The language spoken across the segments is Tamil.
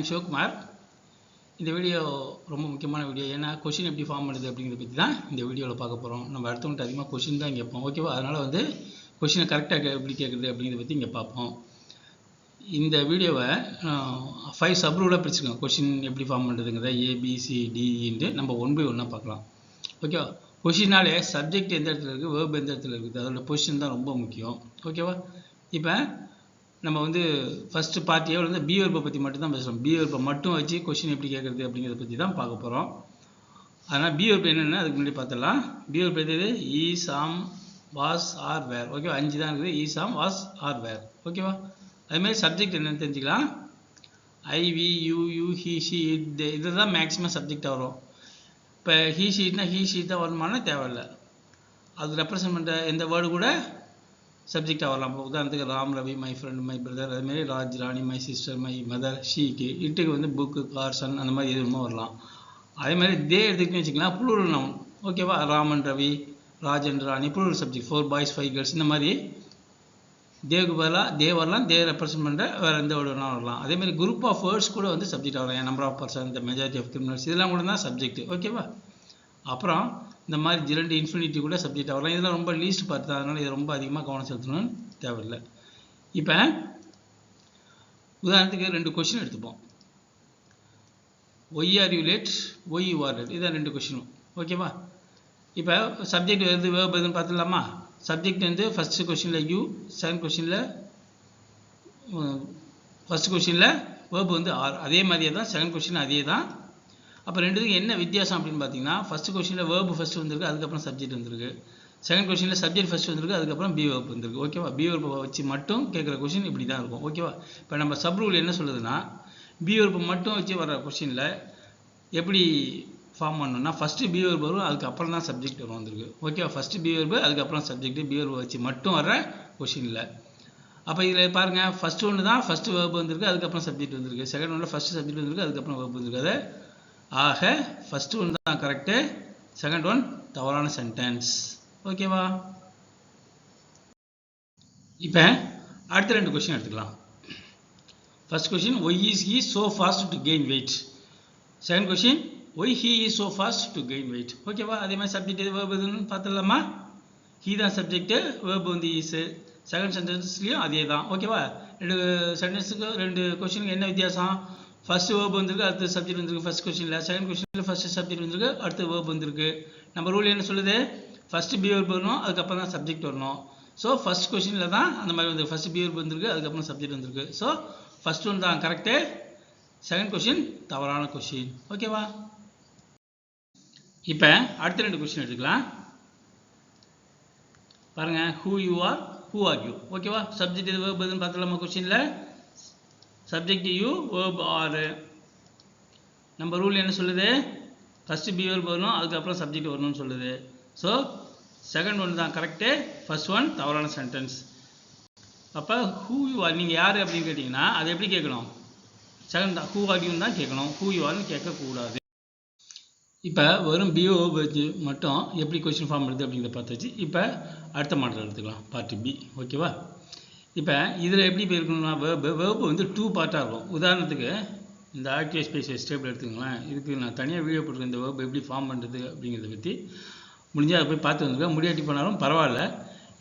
am சிவகுமார். இந்த வீடியோ ரொம்ப முக்கியமான வீடியோ. ஏன்னா கொஷின் எப்படி ஃபார்ம் பண்ணுது அப்படிங்கிறத பற்றி தான் இந்த வீடியோவில் பார்க்க போகிறோம். நம்ம அடுத்தவங்கள்ட்ட அதிகமாக கொஷின் தான் கேட்போம், ஓகேவா? அதனால் வந்து கொஷினை கரெக்டாக எப்படி கேட்குறது அப்படிங்கிறத பற்றி இங்கே பார்ப்போம். இந்த வீடியோவை 5 சப்ரூலாக பிரிச்சுக்கோங்க. கொஷின் எப்படி ஃபார்ம் பண்ணுறதுங்கிறத ABCDன்ட்டு நம்ம 1 by 1 பார்க்கலாம், ஓகேவா? கொஷினாலே சப்ஜெக்ட் எந்த இடத்துல இருக்குது, வேர்ப் எந்த இடத்துல இருக்குது, அதோட பொசிஷன் தான் ரொம்ப முக்கியம், ஓகேவா? இப்போ நம்ம வந்து ஃபஸ்ட்டு பார்ட்டியே வந்து பி வெர்பை பற்றி மட்டும் தான் பேசுகிறோம். பி வெர்பை மட்டும் வச்சு கொஷின் எப்படி கேட்குறது அப்படிங்கிறத பற்றி தான் பார்க்க போகிறோம். அதனால் பி வெர்பு என்னென்னா அதுக்கு முன்னாடி பார்த்துடலாம். பி வெர்பு எது? ஈஸ், ஆம், வாஸ், ஆர், வேர், ஓகேவா? 5 தான் இருக்குது. ஈஸ், ஆம், வாஸ், ஆர், வேர், ஓகேவா? அதுமாதிரி சப்ஜெக்ட் என்னென்னு தெரிஞ்சுக்கலாம். I, we, you, he, she, it, இது தான் மேக்ஸிமம் சப்ஜெக்டாக வரும். இப்போ ஹீ ஷீட்னா ஹீ ஷீட் தான் வருமானா தேவையில்லை. அது ரெப்ரசன்ட் பண்ணுற எந்த வேர்டு கூட சப்ஜெக்டாக வரலாம். இப்போ உதாரணத்துக்கு Ram, Ravi, my friend, my brother, அதுமாரி ராஜ், ராணி, மை சிஸ்டர், மை மதர், ஷீக்கு, இட்டுக்கு வந்து புக்கு, கார், சன், அந்த மாதிரி எதுவுமே வரலாம். அதே மாதிரி தே எடுத்துக்கிட்டு வச்சுக்கலாம், ப்ளூரல் நவுன், ஓகேவா? ராமன், ரவி, ராஜன், ராணி, ப்ளூரல் சப்ஜெக்ட், 4 பாய்ஸ் 5 கேர்ள்ஸ், இந்த மாதிரி தேவுக்கு பதிலாக தே வரலாம். தே ரெப்ரசன்ட் பண்ணுற வேறு எந்த வேர்டு வேணாலும் வரலாம். அதேமாதிரி குரூப் ஆஃப் வேர்ட்ஸ் கூட வந்து சப்ஜெக்ட் வரலாம். Number of person, the majority of criminals, இதெல்லாம் கூட தான் சப்ஜெக்ட், ஓகேவா? அப்புறம் இந்த மாதிரி 2 இன்ஃபினிட்டி கூட சப்ஜெக்ட் வரலாம். இதெல்லாம் ரொம்ப லீஸ்ட் பார்த்து, அதனால் இது ரொம்ப அதிகமாக கவனம் செலுத்தணும்னு தேவையில்லை. இப்போ உதாரணத்துக்கு 2 கொஷின் எடுத்துப்போம். Why are you late, why you are late, இதான் 2 கொஷினும், ஓகேவா? இப்போ சப்ஜெக்ட் வந்து வேர்ப் எதுன்னு பார்த்துடலாமா? சப்ஜெக்ட் வந்து ஃபஸ்ட்டு கொஷினில் யூ, செகண்ட் கொஷினில் ஃபஸ்ட் கொஷினில் வேர்ப் வந்து ஆர், அதே மாதிரியே தான் செகண்ட் கொஷின் அதே தான். அப்போ ரெண்டுத்துக்கு என்ன வித்தியாசம் அப்படின்னு பார்த்தீங்கன்னா, ஃபஸ்ட்டு கொஷினில் வேர்பு ஃபஸ்ட்டு வந்திருக்கு, அதுக்கப்புறம் சப்ஜெக்ட் வந்திருக்கு. செகண்ட் கொஷினில் சப்ஜெக்ட் ஃபஸ்ட் வந்திருக்கு, அதுக்கப்புறம் பி வேர்ப் வந்திருக்கு, ஓகேவா? பி வேர்பை வச்சு மட்டும் கேட்குற கொஷின் இப்படி தான் இருக்கும், ஓகேவா? இப்போ நம்ம சப் ரூல் என்ன சொல்லுதுன்னா, பி வேர்பை மட்டும் வச்சு வர கொஷினில் எப்படி ஃபார்ம் பண்ணணும்னா, ஃபஸ்ட்டு பி வேர்பு வரும், அதுக்கப்புறம் தான் சப்ஜெக்ட் வரும் வந்திருக்கு, ஓகேவா? ஃபஸ்ட்டு பி வேர்பு, அதுக்கப்புறம் சப்ஜெக்ட், பி வேர்பை வச்சு மட்டும் வர கொஷினில். அப்போ இதில் பாருங்கள், ஃபஸ்ட்டு ஒன்று தான் ஃபஸ்ட்டு வேர்பு வந்திருக்கு, அதுக்கப்புறம் சப்ஜெக்ட் வந்திருக்கு. செகண்ட் ஒன்றில் ஃபஸ்ட்டு சப்ஜெக்ட் வந்திருக்கு, அதுக்கப்புறம் வேர்பு வந்திருக்கு. அதை ஆக ஃபஸ்ட்டு ஒன் தான் கரெக்டு, செகண்ட் ஒன் தவறான சென்டென்ஸ், ஓகேவா? இப்போ அடுத்த 2 கொஷின் எடுத்துக்கலாம். First question, why is he so fast to gain weight. Second question, why he is so fast to gain weight, ஓகேவா? அதே மாதிரி சப்ஜெக்ட் எது வேர்பு எதுன்னு பார்த்துடலாமா? ஹீ தான் சப்ஜெக்ட்டு, வேர்பு வந்து ஈஸு. செகண்ட் சென்டென்ஸ்லேயும் அதே தான், ஓகேவா? 2 சென்டென்ஸுக்கு 2 கொஷினுக்கு என்ன வித்தியாசம்? ஃபஸ்ட்டு வேர்பு வந்திருக்கு, அடுத்து சப்ஜெக்ட் வந்திருக்கு ஃபஸ்ட் கொஷினில். செகண்ட் கொஷினில் ஃபஸ்ட்டு சப்ஜெக்ட் வந்திருக்கு, அடுத்து வேர்பு வந்திருக்கு. நம்ம ரூல் என்ன சொல்லுது? ஃபஸ்ட்டு பி வேர்பு வரணும், அதுக்கப்புறம் தான் சப்ஜெக்ட் வரணும். ஸோ ஃபஸ்ட் கொஷினில் தான் அந்த மாதிரி வந்து ஃபஸ்ட்டு பி வேர்பு வந்திருக்கு, அதுக்கப்புறம் சப்ஜெக்ட் வந்திருக்கு. ஸோ ஃபஸ்ட் ஒன் தான் கரெக்டு, செகண்ட் கொஷின் தவறான கொஷின், ஓகேவா? இப்போ அடுத்த 2 கொஷின் எடுத்துக்கலாம். பாருங்கள், who you are, who are you, ஓகேவா? சப்ஜெக்ட் எது வேர்பு எதுன்னு பார்த்துலாமா? கொஷினில் சப்ஜெக்ட் யூ, வேர்ப் ஆர். நம்ம ரூல் என்ன சொல்லுது? ஃபஸ்ட்டு பி வேர்ப் வரணும், அதுக்கப்புறம் சப்ஜெக்ட் வரணும்னு சொல்லுது. ஸோ செகண்ட் ஒன் தான் கரெக்டு, ஃபர்ஸ்ட் ஒன் தவறான சென்டென்ஸ். அப்போ ஹூ யூ ஆர், நீங்கள் யார் அப்படின்னு கேட்டிங்கன்னா அது எப்படி கேட்கணும்? செகண்ட் தான், ஹூ ஆர் யூன்னு தான் கேட்கணும், ஹூ யூ ஆர்னு கேட்கக்கூடாது. இப்போ வெறும் பி வேர்ப் வச்சு மட்டும் எப்படி கொஸ்டின் ஃபார்ம் பண்ணுறது அப்படிங்கிறத பார்த்தாச்சு. இப்போ அடுத்த மாடல் எடுத்துக்கலாம், பார்ட் பி, ஓகேவா? இப்போ இதில் எப்படி போயிருக்கணும்னா, வேர்பு வந்து 2 பார்ட்டாக இருக்கும். உதாரணத்துக்கு இந்த ஆக்டிவ் ஸ்பேஸ் டேபிள் எடுத்துக்கலாம். இதுக்கு நான் தனியாக வீடியோ போட்டிருக்கேன், இந்த வேர்பு எப்படி ஃபார்ம் பண்ணுறது அப்படிங்கிறத பற்றி. முடிஞ்சால் அதை போய் பார்த்து வந்துருக்கேன், முடியாட்டி போனாலும் பரவாயில்ல.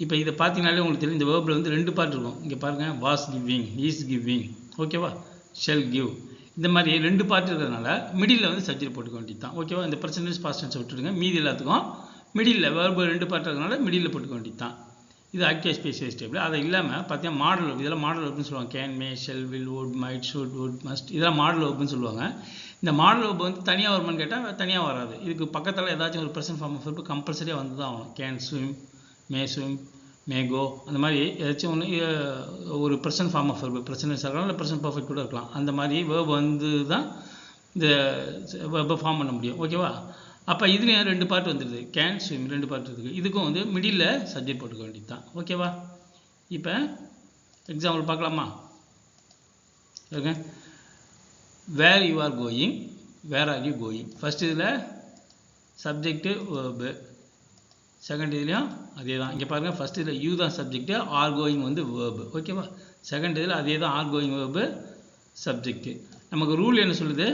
இப்போ இதை பார்த்தீங்கனாலே உங்களுக்கு தெரியும், இந்த வேர்பில் வந்து 2 பார்ட் இருக்கும். இங்கே பாருங்கள், வாஸ் கிவிங், ஈஸ் கிவிங், ஓகேவா? ஷெல் கிவ், இந்த மாதிரி 2 பார்ட் இருக்கிறதுனால மிடில் வந்து சப்ஜெக்ட் போட்டுக்க வேண்டியது தான், ஓகேவா? இந்த பர்சன்டேஜ் பாஸ்ட் டென்ஸ் விட்டுடுங்க, மீதி எல்லாத்துக்கும் மிடில் வேர்பு 2 பார்ட் இருக்கிறதுனால மிடில் போட்டுக்க வேண்டியது தான். இது ஆக்டிவ் ஸ்பேஸ் டேபிள். அதை இல்லாமல் பார்த்தீங்கன்னா மாடல் வேர்ப், இதெல்லாம் மாடல் வேர்ப்னு சொல்லுவாங்க. Can, May, shell, will, would, might, should, would, must, இதெல்லாம் மாடல் வேர்ப்னு சொல்லுவாங்க. இந்த மாடல் வேர்ப் வந்து தனியாக வருமானு கேட்டால் தனியாக வராது. இதுக்கு பக்கத்தில் ஏதாச்சும் ஒரு ப்ரெசன்ட் ஃபார்ம் ஆஃப் வேர்ப் கம்பல்சரியாக வந்து தான் ஆகணும். Can swim, may swim, may go, அந்த மாதிரி ஏதாச்சும் ஒன்று ஒரு present form of verb, present இருக்கலாம் இல்லை ப்ரெசன்ட் பர்ஃபெக்ட் கூட இருக்கலாம். அந்த மாதிரி வேர்ப் வந்து தான் இந்த வேர்பை ஃபார்ம் பண்ண முடியும், ஓகேவா? அப்போ இதுலேயும் 2 பார்ட் வந்துடுது, கேன், ஸ்விம், 2 பார்ட் இருக்குது. இதுக்கும் வந்து மிடில் சப்ஜெக்ட் போட்டுக்க வேண்டியது தான், ஓகேவா? இப்போ எக்ஸாம்பிள் பார்க்கலாமா? Okay, where you are going, where are you going. First இதில் சப்ஜெக்டு வேர்பு, செகண்ட் இதுலேயும் அதே தான். இங்கே பாருங்கள், ஃபஸ்ட் இதில் யூ தான் சப்ஜெக்டு, ஆர் கோயிங் வந்து வேர்பு, ஓகேவா? செகண்ட் இதில் அதே தான், ஆர் கோயிங் வேர்பு சப்ஜெக்டு. நமக்கு ரூல் என்ன சொல்லுது,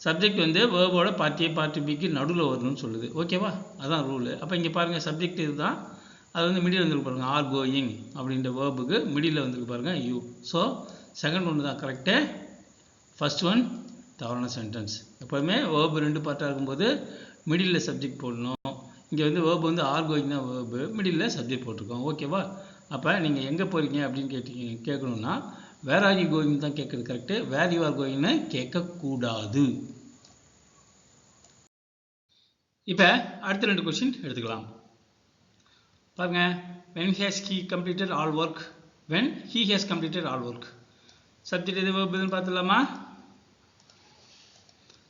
சப்ஜெக்ட் வந்து வேர்போட பார்ட் ஏ பார்ட் பிக்கு நடுவில் வரணும்னு சொல்லுது. ஓகேவா, அதான் ரூலு. அப்போ இங்கே பாருங்கள் சப்ஜெக்ட் இதுதான், அது வந்து மிடில் வந்துருக்கு பாருங்கள், ஆர் கோயிங் அப்படின்ற வேர்புக்கு மிடில் வந்துருக்கு பாருங்கள் யூ. ஸோ செகண்ட் ஒன்று தான் கரெக்டு, ஃபர்ஸ்ட் ஒன் தவறான சென்டென்ஸ். எப்போதுமே வேர்பு 2 பார்ட்டாக இருக்கும்போது மிடில் சப்ஜெக்ட் போடணும். இங்கே வந்து வேர்பு வந்து ஆர் கோயிங் தான் வேர்பு, மிடில் சப்ஜெக்ட் போட்டிருக்கோம். ஓகேவா, அப்போ நீங்கள் எங்கே போகிறீங்க அப்படின்னு கேட்கணுன்னா வேர் ஆர் யூ கோயிங் தான் கேட்குறது கரெக்டு, வேர் யூ ஆர் கோயிங்னு கேட்கக்கூடாது. இப்போ அடுத்த 2 கொஸ்டின் எடுத்துக்கலாம் பாருங்க. when has he completed all work, when he has completed all work, subject எது verb எதுன்னு பார்த்துலாமா.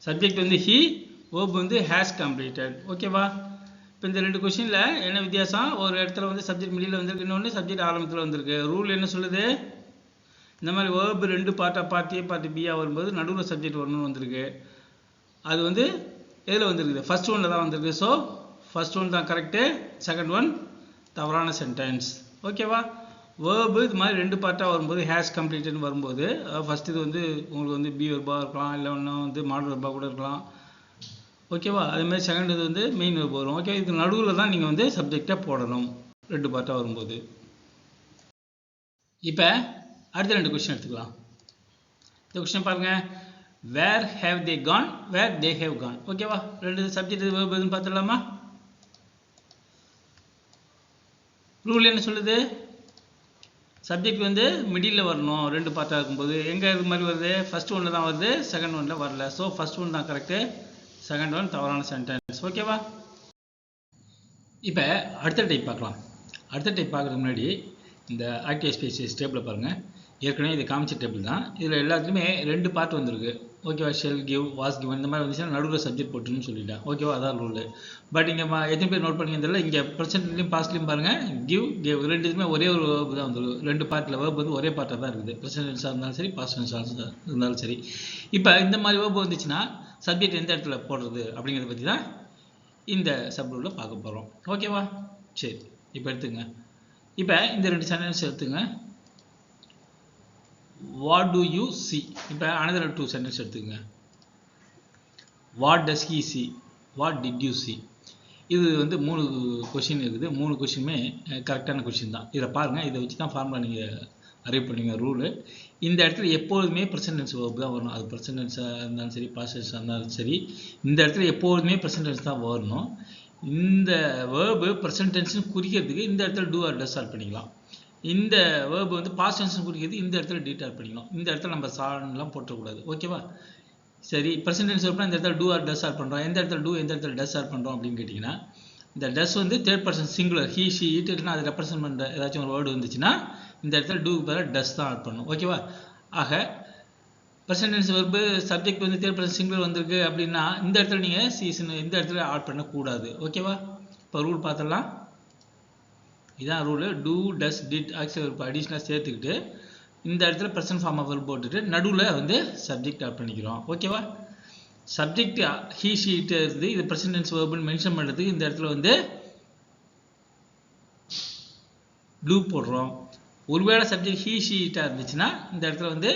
சப்ஜெக்ட் வந்து he, verb வந்து has completed. ஓகேவா, இப்போ இந்த 2 கொஸ்டினில் என்ன வித்தியாசம், ஒரு இடத்துல வந்து சப்ஜெக்ட் மிடில் வந்திருக்கு, இன்னொன்று சப்ஜெக்ட் ஆரம்பத்தில் வந்திருக்கு. ரூல் என்ன சொல்லுது, இந்த மாதிரி verb 2 பார்ட்டாக பார்ட் ஏ பார்ட் பியாக வரும்போது நடுவில் சப்ஜெக்ட் வரணும்னு வந்திருக்கு. அது வந்து எதில் வந்திருக்குது, ஃபர்ஸ்ட் ஒன்ல தான் வந்திருக்கு. ஸோ ஃபர்ஸ்ட் ஒன் தான் கரெக்டு, செகண்ட் ஒன் தவறான சென்டென்ஸ். ஓகேவா, வேர்பு இது மாதிரி 2 பார்ட்டாக வரும்போது ஹேஸ் கம்ப்ளீட்டட்னு வரும்போது ஃபஸ்ட் இது வந்து உங்களுக்கு வந்து பி வெர்பாக இருக்கலாம், இல்லை ஒன்றும் வந்து மாடல் வெர்பாக கூட இருக்கலாம். ஓகேவா, அதேமாதிரி செகண்ட் இது வந்து மெயின் வெர்ப் வரும். ஓகே, இதுக்கு நடுவில் தான் நீங்கள் வந்து சப்ஜெக்டாக போடணும் 2 பார்ட்டாக வரும்போது. இப்போ அடுத்த 2 கொஸ்டின் எடுத்துக்கலாம். இந்த கொஸ்டின் பாருங்கள், where have they gone, where they have gone. ஓகேவா, 2 சப்ஜெக்ட் வேர்ப் எதுன்னு பார்த்துடலாமா. ரூல் என்ன சொல்லுது, சப்ஜெக்ட் வந்து மிடில் வரணும் 2 பார்ட்டாக இருக்கும்போது. எங்கே இது மாதிரி வருது, ஃபர்ஸ்ட் ஒன்ல தான் வருது, செகண்ட் ஒன்ல வரல. ஸோ ஃபர்ஸ்ட் ஒன் தான் கரெக்டு, செகண்ட் ஒன் தவறான சென்டென்ஸ். ஓகேவா, இப்போ அடுத்த டைப் பார்க்கலாம். அடுத்த டைப் பார்க்குறதுக்கு முன்னாடி இந்த ஆக்டிவ் ஸ்பீசிஸ் டேபிளில் பாருங்கள். ஏற்கனவே இது காமிச்ச டேபிள் தான், இதில் எல்லாத்துலேயுமே 2 பார்ட் வந்திருக்கு. ஓகேவா, ஷெல் கிவ், வாஸ் கிவ் இந்த மாதிரி வந்துச்சுன்னா நடுவில் சப்ஜெக்ட் போட்டுன்னு சொல்லிட்டேன். ஓகேவா, அதான் ரூல். பட் இங்கே எத்தனை பேர் நோட் பண்ணிங்க தெரியல, இங்கே ப்ரெசென்ட்லையும் பாஸ்ட்லையும் பாருங்கள் கிவ் கேவ் 2 இதுமே ஒரே ஒரு வேர்பு தான் வந்துருக்கு. 2 பார்ட்டில் வேர்பு வந்து ஒரே பார்ட்டாக தான் இருக்குது, ப்ரெசென்ட் டென்ஸாக இருந்தாலும் சரி பாஸ்ட் டென்ஸாக இருந்தாலும் சரி. இப்போ இந்த மாதிரி வேர்பு வந்துச்சுன்னா சப்ஜெக்ட் எந்த இடத்துல போடுறது அப்படிங்கிறத பற்றி தான் இந்த சப் ரூலில் பார்க்க போகிறோம். ஓகேவா, சரி இப்போ எடுத்துங்க. இப்போ இந்த 2 சென்டென்ஸ் எடுத்துங்க. What do you see? இப்போ another 2 சென்டென்ஸ் எடுத்துக்கங்க. What does he see? What did you see? இது வந்து 3 கொஸ்டின் இருக்குது. 3 கொஸ்டினுமே கரெக்டான கொஸ்டின் தான். இதை பாருங்கள், இதை வச்சு தான் ஃபார்முலா நீங்கள் அரைவ் பண்ணுவீங்க ரூலு. இந்த இடத்துல எப்போதுமே ப்ரெசென்ட் டென்ஸ் வேர்ப் தான் வரணும். அது ப்ரெசென்ட் டென்ஸாக இருந்தாலும் சரி பாஸ்ட் டென்ஸாக இருந்தாலும் சரி, இந்த இடத்துல எப்போதுமே ப்ரெசென்ட் டென்ஸ் தான் வரணும். இந்த வேர்பு ப்ரெசென்ட் டென்ஸ்னு குறிக்கிறதுக்கு இந்த இடத்துல டூ ஆர் டஸ் ஆட் பண்ணிக்கலாம். இந்த வேர்பு வந்து பாஸ்ட் டென்ஸ் குறிக்கிறது இந்த இடத்துல டிட் ஆட் பண்ணிக்கலாம். இந்த இடத்துல நம்ம சான்லாம் போட்டக்கூடாது. ஓகேவா, சரி. ப்ரெசென்ட் டென்ஸ் வேர்ப்னா இந்த இடத்துல டூ ஆர் டஸ் ஆட் பண்ணுறோம். எந்த இடத்துல டூ எந்த இடத்துல டஸ் ஆட் பண்ணுறோம் அப்படின்னு கேட்டிங்கன்னா, இந்த டஸ் வந்து third person singular, he she it இல்லைனா அதை ரெப்ரசென்ட் பண்ணுற ஏதாச்சும் ஒரு வேர்டு வந்துச்சுன்னா இந்த இடத்துல டூக்கு பதிலாக டஸ் தான் ஆட் பண்ணணும். ஓகேவா, ஆக ப்ரெசென்ட் டென்ஸ் வேர்பு சப்ஜெக்ட் வந்து தேர்ட் பர்சன் சிங்குலர் வந்திருக்கு அப்படின்னா இந்த இடத்துல நீங்கள் சீசன் இந்த இடத்துல ஆட் பண்ணக்கூடாது. ஓகேவா, இப்போ ரூல் பார்த்துடலாம். இதான் rule. Do does did auxiliary verb அடிஷ்னலாக சேர்த்துக்கிட்டு இந்த இடத்துல ப்ரெசன்ட் ஃபார்ம் ஆஃப் வெர்ப் போட்டுட்டு நடுவில் வந்து சப்ஜெக்ட் ஆட் பண்ணிக்கிறோம். ஓகேவா, சப்ஜெக்ட் ஹீ ஷி இட் இருக்குது, இது ப்ரெசென்ட் டென்ஸ் வெர்ப்னு மென்ஷன் பண்ணுறதுக்கு இந்த இடத்துல வந்து டூ போடுறோம். ஒருவேளை சப்ஜெக்ட் ஹீ ஷி இட்டாக இருந்துச்சுன்னா இந்த இடத்துல வந்து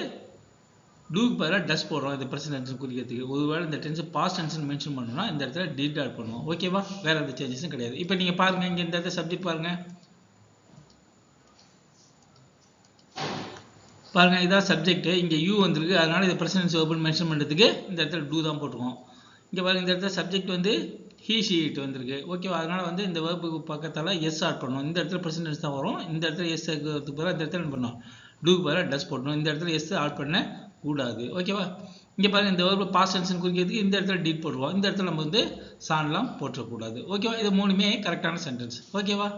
டூக்கு பதிலாக டஸ் போடுறோம், இது ப்ரெசென்ட் டென்ஸ் குறிக்கிறதுக்கு. ஒருவேளை இந்த டென்ஸ் பாஸ்ட் டென்ஸ்னு மென்ஷன் பண்ணணும்னா இந்த இடத்துல டிட் ஆட் பண்ணுவோம். ஓகேவா, வேறு எந்த சேஞ்சஸும் கிடையாது. இப்போ நீங்கள் பாருங்கள், இங்கே இந்த இடத்துல சப்ஜெக்ட் பாருங்கள், பாருங்கள் இதான் சப்ஜெக்ட். இங்கே யூ வந்திருக்கு, அதனால் இது ப்ரெசென்ட் டென்ஸ் வெர்ப்னு மென்ஷன் பண்ணுறதுக்கு இந்த இடத்துல டூ தான் போட்டுருவோம். இங்கே பாருங்கள், இந்த இடத்துல சப்ஜெக்ட் வந்து ஹீ ஷி இட் வந்திருக்கு. ஓகேவா, அதனால் வந்து இந்த வேர்புக்கு பக்கத்தால் எஸ் ஆட் பண்ணணும். இந்த இடத்துல ப்ரெசென்ட் டென்ஸ் தான் வரும். இந்த இடத்துல எஸ் இருக்கிறதுக்கு பதிலாக இந்த இடத்துல என்ன பண்ணணும், டூக்கு பதிலாக டஸ் போடணும். இந்த இடத்துல எஸ் ஆட் பண்ண கூடாது. ஓகேவா, இங்கே பாருங்கள் இந்த வேர்பு பாஸ்ட் டென்ஸ்னு குறிக்கிறதுக்கு இந்த இடத்துல டிட் போடுவோம். இந்த இடத்துல நம்ம வந்து சான்லாம் போட்டக்கூடாது. ஓகேவா, இது 3மே கரெக்டான சென்டென்ஸ். ஓகேவா,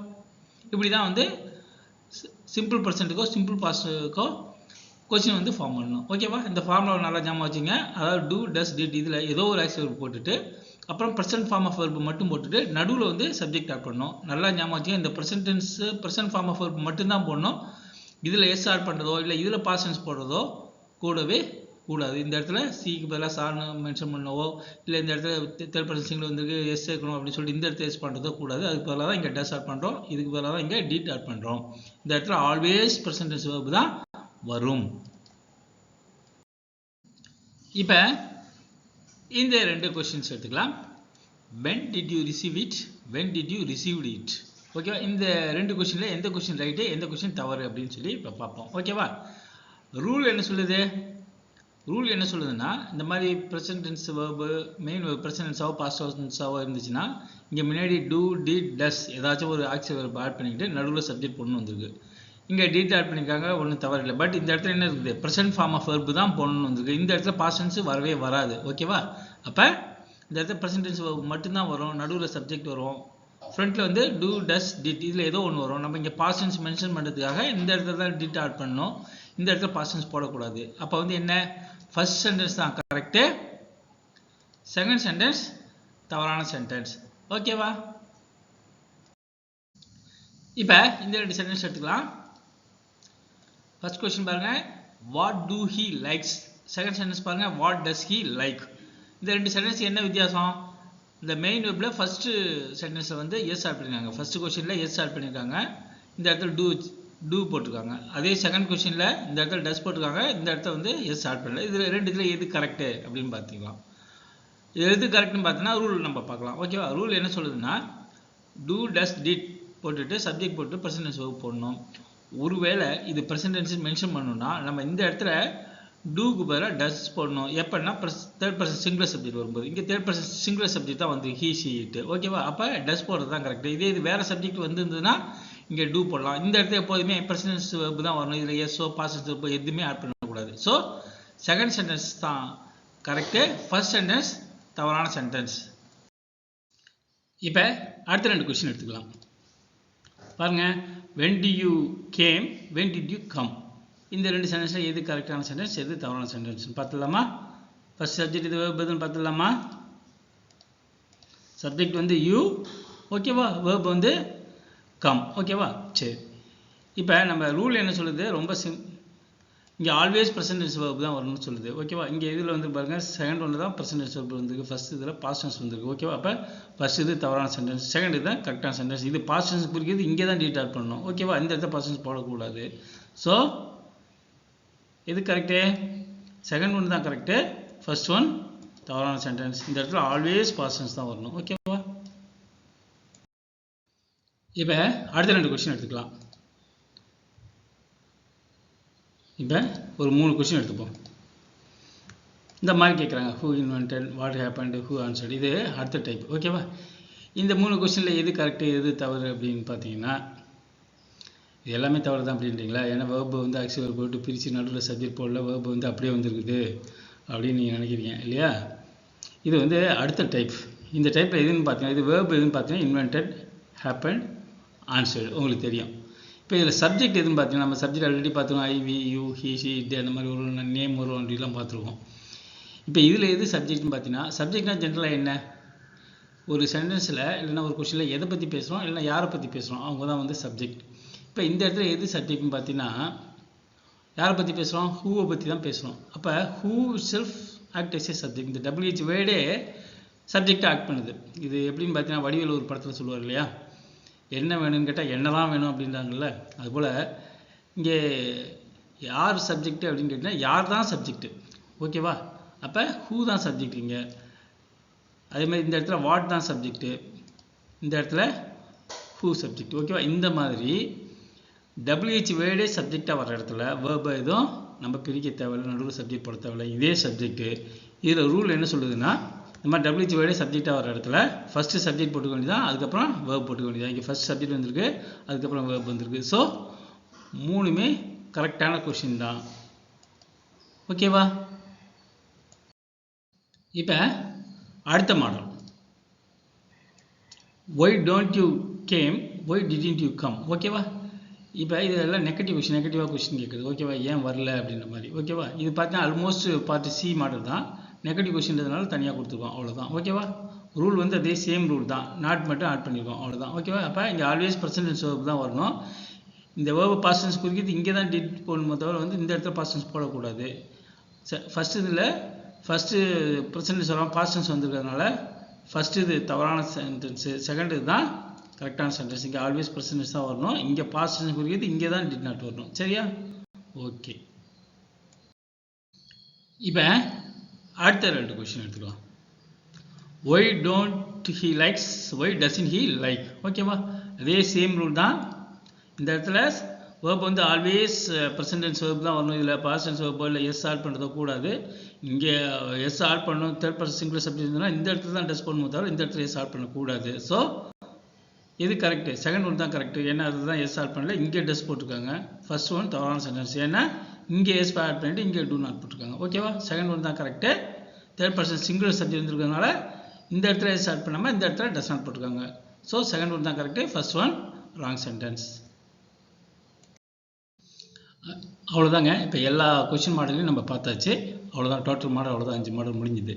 இப்படி தான் வந்து சிம்பிள் ப்ரெசென்ட்டுக்கோ சிம்பிள் பாஸ்ட்டுக்கோ கொஸ்டின் வந்து ஃபார்ம் பண்ணணும். ஓகேவா, இந்த ஃபார்முலாவை நல்லா ஞாபகம் வச்சுங்க. அதாவது டூ டஸ் டிட் இதில் ஏதோ ஒரு ஆக்சிலரி வெர்ப் போட்டுட்டு அப்புறம் ப்ரெசென்ட் ஃபார்ம் ஆஃப் வெர்ப் மட்டும் போட்டுட்டு நடுவில் வந்து சப்ஜெக்ட் ஆட் பண்ணணும். நல்லா ஞாபகம் வச்சுங்க. இந்த present tense present form of verb மட்டும்தான் போடணும். இதில் எஸ் ஆட் பண்ணுறதோ இல்லை இதில் பாஸ்ட் டென்ஸ் போடுறதோ கூடவே கூடாது. இந்த இடத்துல சிக்கு பதிலாக சார்னு மென்ஷன் பண்ணவோ இல்லை இந்த இடத்துல தேர்ட் பர்சன் சிங்கிள் வந்து எஸ் சேர்க்கணும் அப்படின்னு சொல்லிட்டு இந்த இடத்துல எஸ் பண்ணுறதோ கூடாது. அதுக்கு பதிலாக தான் இங்கே டஸ் ஆட் பண்ணுறோம், இதுக்கு பதிலாக தான் இங்கே டிட் ஆட் பண்ணுறோம். இந்த இடத்துல ஆல்வேஸ் ப்ரெசென்ட் டென்ஸ் வெர்ப் தான் வரும். இப்போ இந்த ரெண்டு கொஸ்டின்ஸ் எடுத்துக்கலாம். when did you receive it, when did you received it. ஓகேவா, இந்த ரெண்டு கொஸ்டினில் எந்த கொஸ்டின் ரைட்டு எந்த கொஸ்டின் தவறு அப்படின்னு சொல்லி இப்போ பார்ப்போம். ஓகேவா, ரூல் என்ன சொல்லுது? ரூல் என்ன சொல்லுதுன்னா, இந்த மாதிரி present tense verb main present டென்ஸாவோ பாஸ்ட் டென்ஸாவோ இருந்துச்சுன்னா இங்கே முன்னாடி டூ டிட் டஸ் ஏதாச்சும் ஒரு ஆக்சிவ் வேர்ப் ஆட் பண்ணிக்கிட்டு நடுவில் சப்ஜெக்ட் பொண்ணு வந்திருக்கு. இங்கே டிட் ஆட் பண்ணியிருக்காங்க, ஒன்றும் தவறு இல்லை. பட் இந்த இடத்துல என்ன இருக்குது? ப்ரெசன்ட் ஃபார்ம் ஆஃப் வேர்பு தான் பொண்ணு வந்திருக்கு. இந்த இடத்துல பாஸ்ட் டென்ஸ் வரவே வராது. ஓகேவா, அப்போ இந்த இடத்துல ப்ரெசன்ட் டென்ஸ் மட்டும்தான் வரும், நடுவில் சப்ஜெக்ட் வரும், ஃப்ரண்ட்டில் வந்து டூ டஸ் டிட் இதில் ஏதோ ஒன்று வரும். நம்ம இங்கே பாஸ்ட் டென்ஸ் மென்ஷன் பண்ணுறதுக்காக இந்த இடத்துல தான் டிட் ஆட் பண்ணணும், இந்த இடத்துல பாஸ்ட் டென்ஸ் போடக்கூடாது. அப்போ வந்து என்ன, ஃபர்ஸ்ட் சென்டென்ஸ் தான் கரெக்டு, செகண்ட் சென்டென்ஸ் தவறான சென்டென்ஸ். ஓகேவா, இப்போ இந்த ரெண்டு சென்டென்ஸ் எடுத்துக்கலாம். ஃபர்ஸ்ட் கொஸ்டின் பாருங்க, what do he likes. Second sentence பாருங்க, வாட் டஸ் ஹீ லைக். இந்த ரெண்டு சென்டென்ஸ் என்ன வித்தியாசம்? இந்த மெயின் வெப்பில் ஃபர்ஸ்ட் சென்டென்ஸில் வந்து எஸ் ஆட் பண்ணியிருக்காங்க, ஃபர்ஸ்ட் கொஸ்டினில் எஸ் ஆட் பண்ணியிருக்காங்க, இந்த இடத்துல டூ போட்டிருக்காங்க. அதே செகண்ட் கொஸ்டினில் இந்த இடத்துல டஸ் போட்டிருக்காங்க, இந்த இடத்துல வந்து எஸ் ஆட் பண்ணல. இதில் ரெண்டு இதில் எது கரெக்டு அப்படின்னு பார்த்துக்கலாம். இது எது கரெக்டுன்னு பார்த்தோன்னா ரூல் நம்ம பார்க்கலாம். ஓகேவா, ரூல் என்ன சொல்லுதுன்னா, டூ டஸ் டிட் போட்டுட்டு சப்ஜெக்ட் போட்டு ப்ரெசன்ட் டென்ஸ் வேர்ப் போடணும். ஒருவேளை இது ப்ரெசன்ட் டென்ஸ் மென்ஷன் பண்ணணும்னா நம்ம இந்த இடத்துல டூக்கு பதிலாக டஸ் போடணும். எப்படின்னா தேர்ட் பர்சன் சிங்குலர் சப்ஜெக்ட் வரும்போது, இங்கே தேர்ட் பர்சன் சிங்குலர் சப்ஜெக்ட் தான் வந்து ஹீ ஷீ இட். ஓகேவா, அப்போ டஸ் போடுறது தான் கரெக்ட். இதே இது வேறு சப்ஜெக்ட் வந்துருந்ததுன்னா இங்கே டூ போடலாம். இந்த இடத்துல எப்போதுமே ப்ரெசன்ட் டென்ஸ் வேர்ப் தான் வரணும். இதில் எஸ்ஓ பாஸ்ட் டென்ஸ் வேர்ப் எதுவுமே ஆட் பண்ணக்கூடாது. ஸோ செகண்ட் சென்டென்ஸ் தான் கரெக்டு, ஃபர்ஸ்ட் சென்டென்ஸ் தவறான சென்டென்ஸ். இப்போ அடுத்த ரெண்டு கொஸ்டின் எடுத்துக்கலாம். பாருங்க, when do you came, when did you come. இந்த ரெண்டு சென்டென்ஸில் எது கரெக்டான சென்டென்ஸ் எது தவறான சென்டென்ஸ் பார்த்துடலாமா? ஃபர்ஸ்ட் சப்ஜெக்ட் இது வேர்ப் எதுன்னு பார்த்துடலாமா? சப்ஜெக்ட் வந்து யூ, ஓகேவா, வேர்ப் வந்து கம். ஓகேவா, சரி. இப்போ நம்ம ரூல் என்ன சொல்லுது, ரொம்ப இங்கே ஆல்வேஸ் ப்ரெசன்ட் டென்ஸ் வேர்ப் தான் வரணும்னு சொல்லுது. ஓகேவா, இங்கே இதில் வந்து பாருங்கள் செகண்ட் ஒன்று தான் ப்ரெசன்ட் டென்ஸ் வேர்ப் வந்துருக்கு, ஃபர்ஸ்ட் இதில் பாஸ்ட் டென்ஸ் வந்துருக்கு. ஓகேவா, அப்போ ஃபர்ஸ்ட் இது தவறான சென்டென்ஸ், செகண்ட் இது தான் கரெக்டான சென்டென்ஸ். இது பாஸ்ட் டென்ஸ் குறிக்கிறது இங்கே தான் டீட் ஆட் பண்ணணும். ஓகேவா, இந்த இடத்துல பாஸ்ட் டென்ஸ் போடக்கூடாது. ஸோ எது கரெக்டு? செகண்ட் ஒன் தான் கரெக்டு, ஃபர்ஸ்ட் ஒன் தவறான சென்டென்ஸ். இந்த இடத்துல ஆல்வேஸ் பாஸ்ட் டென்ஸ் தான் வரணும். ஓகேவா, இப்போ அடுத்த ரெண்டு கொஸ்டின் எடுத்துக்கலாம். இப்போ ஒரு 3 கொஸ்டின் எடுத்துப்போம். இந்த மாதிரி கேட்குறாங்க, who invented, what happened, who answered. இது அடுத்த டைப். ஓகேவா, இந்த 3 கொஸ்டினில் எது கரெக்டு எது தவறு அப்படின்னு பார்த்தீங்கன்னா இது எல்லாமே தவறு தான் அப்படின்றீங்களா? ஏன்னா வேர்பு வந்து ஆக்சுவல் வேர்ப் போட்டு பிரித்து நடுவில் சப்ஜெக்ட் போடல, வேர்பு வந்து அப்படியே வந்துருக்குது அப்படின்னு நீங்கள் நினைக்கிறீங்க இல்லையா? இது வந்து அடுத்த டைப். இந்த டைப்பில் எதுன்னு பார்த்தீங்கன்னா, இது வேர்பு எதுன்னு பார்த்தீங்கன்னா இன்வென்டட், ஹேப்பன், ஆன்சர்டு உங்களுக்கு தெரியும். இப்போ இதில் சப்ஜெக்ட் எதுன்னு பார்த்தீங்கன்னா, நம்ம சப்ஜெக்ட் ஆல்ரெடி பார்த்துருவோம், I we you he she it அந்த மாதிரி ஒரு நேம் வரும் அப்படிலாம் பார்த்துருவோம். இப்போ இதில் எது சப்ஜெக்ட்னு பார்த்தீங்கன்னா, சப்ஜெக்ட்னா ஜென்ரலாக என்ன, ஒரு சென்டென்ஸில் இல்லைன்னா ஒரு கொஸ்டினில் எதை பற்றி பேசுகிறோம் இல்லைன்னா யாரை பற்றி பேசுகிறோம் அவங்க தான் வந்து சப்ஜெக்ட். இப்போ இந்த இடத்துல எது சப்ஜெக்ட்னு பார்த்தீங்கன்னா யாரை பற்றி பேசுகிறோம், ஹூவை பற்றி தான் பேசுகிறோம். அப்போ who self act as a subject. இந்த WH வேர்டே சப்ஜெக்டாக ஆக்ட் பண்ணுது. இது எப்படின்னு பார்த்தீங்கன்னா வடிவேலு ஒரு படத்தில் சொல்லுவார் இல்லையா, என்ன வேணும்னு கேட்டால் என்ன தான் வேணும் அப்படின்றாங்கல்ல, அதுபோல் இங்கே யார் சப்ஜெக்ட் அப்படின்னு கேட்டிங்கன்னா யார் தான் சப்ஜெக்ட். ஓகேவா, அப்போ ஹூ தான் சப்ஜெக்ட் இங்கே. அதேமாதிரி இந்த இடத்துல வாட் தான் சப்ஜெக்ட்டு, இந்த இடத்துல ஹூ சப்ஜெக்ட். ஓகேவா, இந்த மாதிரி WH வேர்டே சப்ஜெக்டாக வர இடத்துல வேர்பை எதுவும் நம்ம பிரிக்க தேவையில்லை, நடுவில் சப்ஜெக்ட் போட தேவையில்லை, இதே சப்ஜெக்ட்டு. இதில் ரூல் என்ன சொல்லுதுன்னா, இந்த மாதிரி WH வேர்டே சப்ஜெக்டாக வர இடத்துல ஃபஸ்ட்டு சப்ஜெக்ட் போட்டுக்க வேண்டியதான், அதுக்கப்புறம் வேர்ப் போட்டுக்க வேண்டியதான். இங்கே ஃபஸ்ட் சப்ஜெக்ட் வந்திருக்கு, அதுக்கப்புறம் வேர்ப் வந்திருக்கு. ஸோ 3மே கரெக்டான கொஷின் தான். ஓகேவா, இப்போ அடுத்த model, why don't you came, why didn't you come. ஓகேவா, இப்போ இதெல்லாம் நெகட்டிவாக கொஸ்டின் கேட்குது. ஓகேவா, ஏன் வரல அப்படின்ற மாதிரி. ஓகேவா, இது பார்த்தீங்கன்னா ஆல்மோஸ்ட் பார்ட் சி மாடல் தான், நெகட்டிவ் கொஸ்டின்றதுனால தனியாக கொடுத்துருக்கோம், அவ்வளோதான். ஓகேவா, ரூல் வந்து அதே சேம் ரூல் தான், நாட் மட்டும் ஆட் பண்ணியிருக்கோம், அவ்வளோதான். ஓகேவா, அப்போ இங்கே ஆல்வேஸ் ப்ரெசன்ட் டென்ஸ் வேர்ப் தான் வரணும். இந்த வேர்பு பாஸ்ட் டென்ஸ் குறிக்கிறது இங்கே தான் டிட் போடணுமே தவிர வந்து இந்த இடத்துல பாஸ்ட் டென்ஸ் போடக்கூடாது. ஃபஸ்ட்டு இதில் ஃபஸ்ட்டு ப்ரெசன்ட் டென்ஸ் வரும், பாஸ்ட் டென்ஸ் வந்துருக்கிறதுனால ஃபஸ்ட்டு இது தவறான சென்டென்ஸு, செகண்ட் இது தான் கரெக்டான சென்டென்ஸ். இங்கே ஆல்வேஸ் ப்ரெசன்ட் டென்ஸ் தான் வரணும், இங்கே பாஸ்ட் டென்ஸ் குறிக்கிறது இங்கே தான் டிட் நாட் வரணும். சரியா, ஓகே. இப்போ அடுத்த 2 கொஸ்டின் எடுத்துக்கலாம். Why don't he likes, why doesn't he like. ஓகேவா, அதே சேம் ரூல் தான். இந்த இடத்துல வேர்ப் வந்து ஆல்வேஸ் ப்ரெசன்ட் டென்ஸ் வேர்ப் தான் வரணும். இதில் பாஸ்ட் டென்ஸ் வேர்போ இல்லை எஸ் ஆட் பண்ணுறதோ கூடாது. இங்கே எஸ் ஆட் பண்ணணும், தேர்ட் பர்சன் சிங்குலர் சப்ஜெக்ட் இருந்ததுன்னா இந்த இடத்துல தான் டெஸ்ட் பண்ணணும், தவிர இந்த இடத்துல எஸ் ஆட் பண்ணக்கூடாது. ஸோ இது கரெக்டு, செகண்ட் ஒன் தான் கரெக்டு. ஏன்னா அதுதான் எஸ் ஆட் பண்ணல, இங்கே டெஸ்ட் போட்டிருக்காங்க. ஃபர்ஸ்ட் ஒன் தவறான சென்டென்ஸ், ஏன்னா இங்கே எஸ் ஆட் பண்ணிட்டு இங்கே டூ நாட் போட்டிருக்காங்க. ஓகேவா, செகண்ட் ஒன் தான் correct. Third person singular subject இருந்திருக்கிறதுனால இந்த இடத்துல எஸ் ஆட் பண்ணாமல் இந்த இடத்துல டஸ் நாட் போட்டிருக்காங்க. ஸோ செகண்ட் ஒன் தான் correct, first one wrong sentence. அவ்வளோதாங்க. இப்போ எல்லா கொஷின் மாடலையும் நம்ம பார்த்தாச்சு. அவ்வளோதான், டோட்டல் மாடல் அவ்வளோதான், 5 மாடல் முடிஞ்சுது.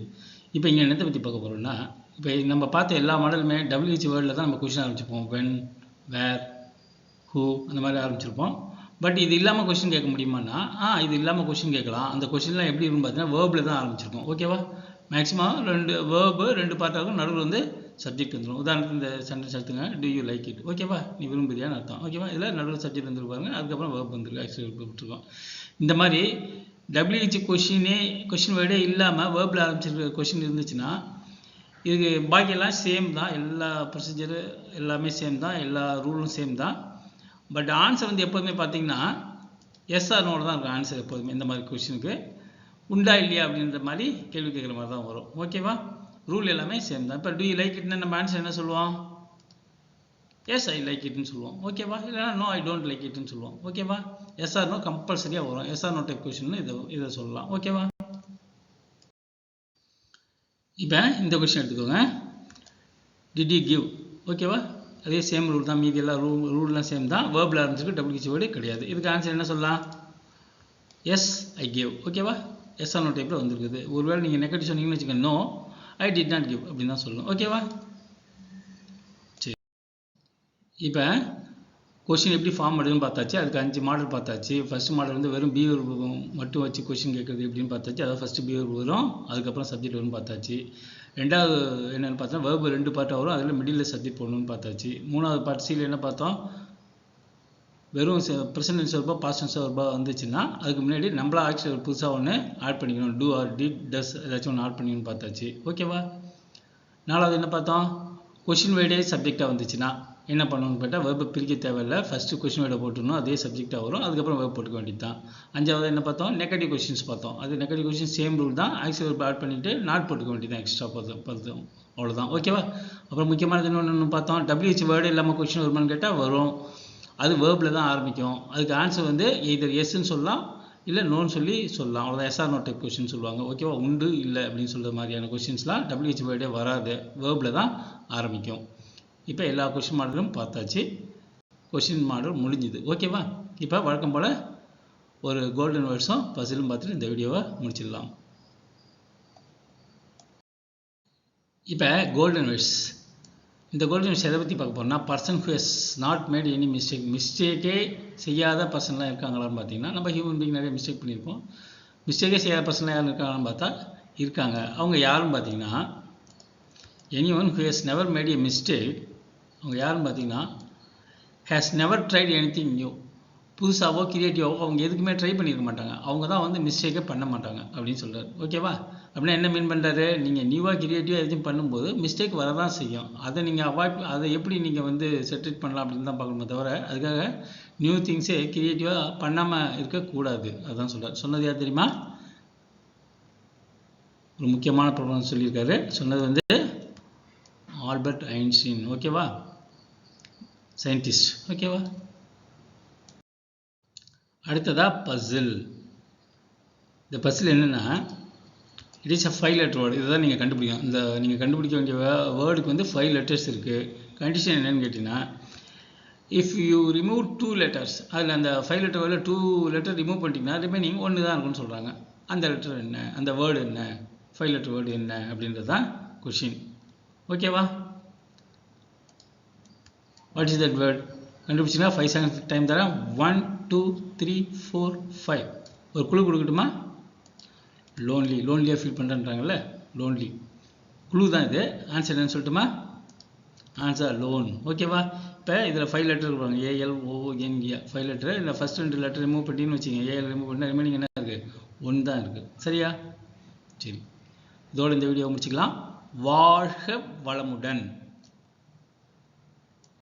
இப்போ இங்கே என்னத்தை பற்றி பார்க்க போகிறோம்னா, இப்போ நம்ம பார்த்த எல்லா மாடலுமே WH வேர்டில் தான் நம்ம கொஷின் ஆரம்பிச்சிருப்போம். வென், வேர், ஹூ அந்த மாதிரி ஆரம்பிச்சிருப்போம். பட் இது இல்லாமல் கொஷின் கேட்க முடியுமான்னா, இது இல்லாமல் கொஷின் கேட்கலாம். அந்த கொஷின்லாம் எப்படி இருக்கும் பார்த்தீங்கன்னா வேர்பில் தான் ஆரம்பிச்சிருப்போம். ஓகேவா, மேக்ஸிமம் 2 வேர்பு 2 பார்ட்டாகும், நடுவில் வந்து சப்ஜெக்ட் வந்துடும். உதாரணத்துக்கு இந்த சென்டென்ஸ் எடுத்துங்க, டு யூ லைக் இட். ஓகேவா, நீ விரும்புறியான்னு அர்த்தம். ஓகேவா, இதில் நடுவில் சப்ஜெக்ட் வந்துருப்பாங்க, அதுக்கப்புறம் வேர்ப் வந்துருக்கு, ஆக்சுவலி விட்டுருக்கோம். இந்த மாதிரி WH கொஷின் வேர்டே இல்லாமல் வேர்பில் ஆரம்பிச்சிருக்க கொஷின் இருந்துச்சுன்னா இதுக்கு பாக்கியெல்லாம் சேம் தான், எல்லா ப்ரொசீஜரு எல்லாமே சேம் தான், எல்லா ரூலும் சேம் தான். பட் ஆன்சர் வந்து எப்போதுமே பார்த்தீங்கன்னா எஸ் ஆர் நோட தான் இருக்கும் ஆன்சர் எப்போதுமே. இந்த மாதிரி கொஷினுக்கு உண்டா இல்லையா அப்படின்ற மாதிரி கேள்வி கேட்குற மாதிரி தான் வரும். ஓகேவா, ரூல் எல்லாமே சேம் தான். இப்போ டு யூ லைக் இட்னா நம்ம ஆன்சர் என்ன சொல்லுவோம்? எஸ் ஐ லைக் இட்னு சொல்லுவோம். ஓகேவா, இல்லைனா நோ ஐ டோன்ட் லைக் இட்னு சொல்லுவோம். ஓகேவா, எஸ் ஆர் நோ கம்பல்சரியாக வரும். Yes or no type question இதை சொல்லலாம். ஓகேவா, இப்போ இந்த கொஷின் எடுத்துக்கோங்க, டிட் யூ கிவ். ஓகேவா, அதே சேம் ரூல் தான், மீதி எல்லாம் ரூல்லாம் சேம் தான். வேர்பில் ஆரம்பிச்சிருக்கு, WH வேர்டு கிடையாது. இதுக்கு ஆன்சர் என்ன சொல்லலாம்? Yes I give. ஓகேவா, எஸ் ஆர் நோ டைப்பில் வந்துருக்குது. ஒருவேளை நீங்கள் நெகட்டிவ் சொன்னீங்கன்னு வச்சுக்கோங்க, no I did not give அப்படின்னு தான் சொல்லணும். ஓகேவா, சரி. இப்போ கொஷின் எப்படி ஃபார்ம் பண்ணுறதுன்னு பார்த்தாச்சு. அதுக்கு 5 மாடல் பார்த்தாச்சு. ஃபர்ஸ்ட் மாடல் வந்து வெறும் பியூர் மட்டும் வச்சு கொஷின் கேட்குறது எப்படின்னு பார்த்தாச்சு. அதாவது ஃபஸ்ட்டு பியூர் வரும், அதுக்கப்புறம் சப்ஜெக்ட் வரும்னு பார்த்தாச்சு. ரெண்டாவது என்னென்னு பார்த்தா வேர்பு 2 பார்ட்டாக வரும், அதில் மிடில் சப்ஜெக்ட் போடணும்னு பார்த்தாச்சு. மூணாவது பார்ட் சியில் என்ன பார்த்தோம், வெறும் ப்ரெசன்ட் டென்ஸ் வெர்பா பாஸ்ட் டென்ஸ் வெர்பா வந்துச்சுன்னா அதுக்கு முன்னாடி நம்மளா ஆக்சுவல் புதுசாக ஒன்று ஆட் பண்ணிக்கணும். டூ ஆர் டிட் டஸ் ஏதாச்சும் ஒன்று ஆட் பண்ணிக்கணும்னு பார்த்தாச்சு. ஓகேவா, நாலாவது என்ன பார்த்தோம், கொஷின் வேர்டே சப்ஜெக்டாக வந்துச்சுன்னா என்ன பண்ணணும்னு கேட்டால் வேர்பை பிரிக்க தேவையில்லை, ஃபஸ்ட்டு கொஷின் வேர்டை போட்டுடணும், அதே சப்ஜெக்டாக வரும், அதுக்கப்புறம் வேர்ப் போட்டுக்க வேண்டியது தான். அஞ்சாவது என்ன பார்த்தோம், நெகட்டிவ் கொஷின்ஸ் பார்த்தோம். அது நெகட்டிவ் கொஷின் சேம் ரூல் தான், ஆக்சுவல் வேர்ப் ஆட் பண்ணிவிட்டு நாட் போட்டுக்க வேண்டியது தான், எக்ஸ்ட்ரா பார்த்தோம். அவ்வளோதான். ஓகேவா, அப்புறம் முக்கியமானது இன்னொன்று பார்த்தோம், WH வேர்டு இல்லாமல் கொஷின் வருமானு கேட்டால் வரும், அது வேர்பில் தான் ஆரம்பிக்கும். அதுக்கு ஆன்சர் வந்து எதர் எஸ்ன்னு சொல்லலாம், இல்லை நோன்னு சொல்லலாம். அவ்வளோதான், எஸ்ஆர் நோ டைப் கொஷின் சொல்லுவாங்க. ஓகேவா, உண்டு இல்லை அப்படின்னு சொல்கிற மாதிரியான கொஷின்ஸ்லாம் WH வேர்டே வராது, வேர்பில் தான் ஆரம்பிக்கும். இப்போ எல்லா கொஷின் மாடலும் பார்த்தாச்சு, கொஷின் மாடல் முடிஞ்சுது. ஓகேவா, இப்போ வழக்கம் போல் ஒரு கோல்டன் வேர்ட்ஸும் பசிலும் பார்த்துட்டு இந்த வீடியோவை முடிச்சிடலாம். இப்போ கோல்டன் வேர்ட்ஸ், இந்த கோல்டன் வேர்ட்ஸ் எதை பற்றி பார்க்க போகிறோம்னா, person who has not made any மிஸ்டேக்கே செய்யாத பர்சன்லாம் இருக்காங்களான்னு பார்த்தீங்கன்னா, நம்ம ஹியூமன் பீயிங் நிறைய மிஸ்டேக் பண்ணியிருப்போம். மிஸ்டேக்கே செய்யாத பர்சன்லாம் யாரும் இருக்காங்களான்னு பார்த்தா இருக்காங்க. அவங்க யாருன்னு பார்த்தீங்கன்னா, any one who has never made a mistake, அவங்க யாருன்னு பார்த்தீங்கன்னா has never tried anything new, புதுசாகவோ கிரியேட்டிவாவோ அவங்க எதுக்குமே ட்ரை பண்ணியிருக்க மாட்டாங்க. அவங்க தான் வந்து மிஸ்டேக்கே பண்ண மாட்டாங்க அப்படின்னு சொல்கிறார். ஓகேவா, அப்படின்னா என்ன மீன் பண்ணுறாரு, நீங்கள் நியூவாக கிரியேட்டிவாக எதுவும் பண்ணும்போது மிஸ்டேக் வரதான் செய்யும், அதை நீங்கள் அவாய்ட், அதை எப்படி நீங்கள் வந்து செட்டில் பண்ணலாம் அப்படின்னு தான் பார்க்கணுமே தவிர அதுக்காக நியூ திங்ஸே கிரியேட்டிவாக பண்ணாமல் இருக்கக்கூடாது. அதுதான் சொல்கிறார். சொன்னது யார் தெரியுமா, ஒரு முக்கியமான ப்ராப்ளம் சொல்லியிருக்காரு. சொன்னது வந்து ஆல்பர்ட் ஐன்ஸ்டீன். ஓகேவா, சயின்டிஸ்ட். ஓகேவா, அடுத்ததா பசில். இந்த பசில் என்னென்னா, it is a 5 letter word. இதுதான் நீங்கள் கண்டுபிடிக்கணும். இந்த நீங்கள் கண்டுபிடிக்க வேண்டிய வேர்டுக்கு வந்து 5 letters இருக்குது. கண்டிஷன் என்னென்னு கேட்டிங்கன்னா, இஃப் யூ ரிமூவ் 2 letters, அதில் அந்த 5 letter வேர்டில் 2 letter ரிமூவ் பண்ணிட்டீங்கன்னா ரிமைனிங் 1 தான் இருக்குன்னு சொல்கிறாங்க. அந்த லெட்டர் என்ன, அந்த வேர்டு என்ன, 5 letter வேர்டு என்ன அப்படின்றது தான் கொஷின். ஓகேவா, வாட் இஸ் தட் வேர்ட் கண்டுபிடிச்சிங்கன்னா 5 seconds டைம் தரேன். 1 2 3 4 5. ஒரு குழு கொடுக்கட்டுமா, லோன்லி, லோன்லியாக ஃபீல் பண்ணுறேன்றாங்கல்ல, லோன்லி குழு தான் இது. ஆன்சர் என்னன்னு சொல்லட்டுமா, ஆன்சர் லோன். ஓகேவா, இப்போ இதில் 5 letter இருப்பாங்க, ALONE 5 letter. இல்லை ஃபஸ்ட் 2 letter ரிமூவ் பண்ணின்னு வச்சுக்கோங்க, AL ரிமூவ் பண்ணால் ரிமைனிங் என்ன இருக்குது, 1 தான் இருக்குது. சரியா, சரி. இதோட இந்த வீடியோ முடிச்சுக்கலாம். வாழ்க வளமுடன்.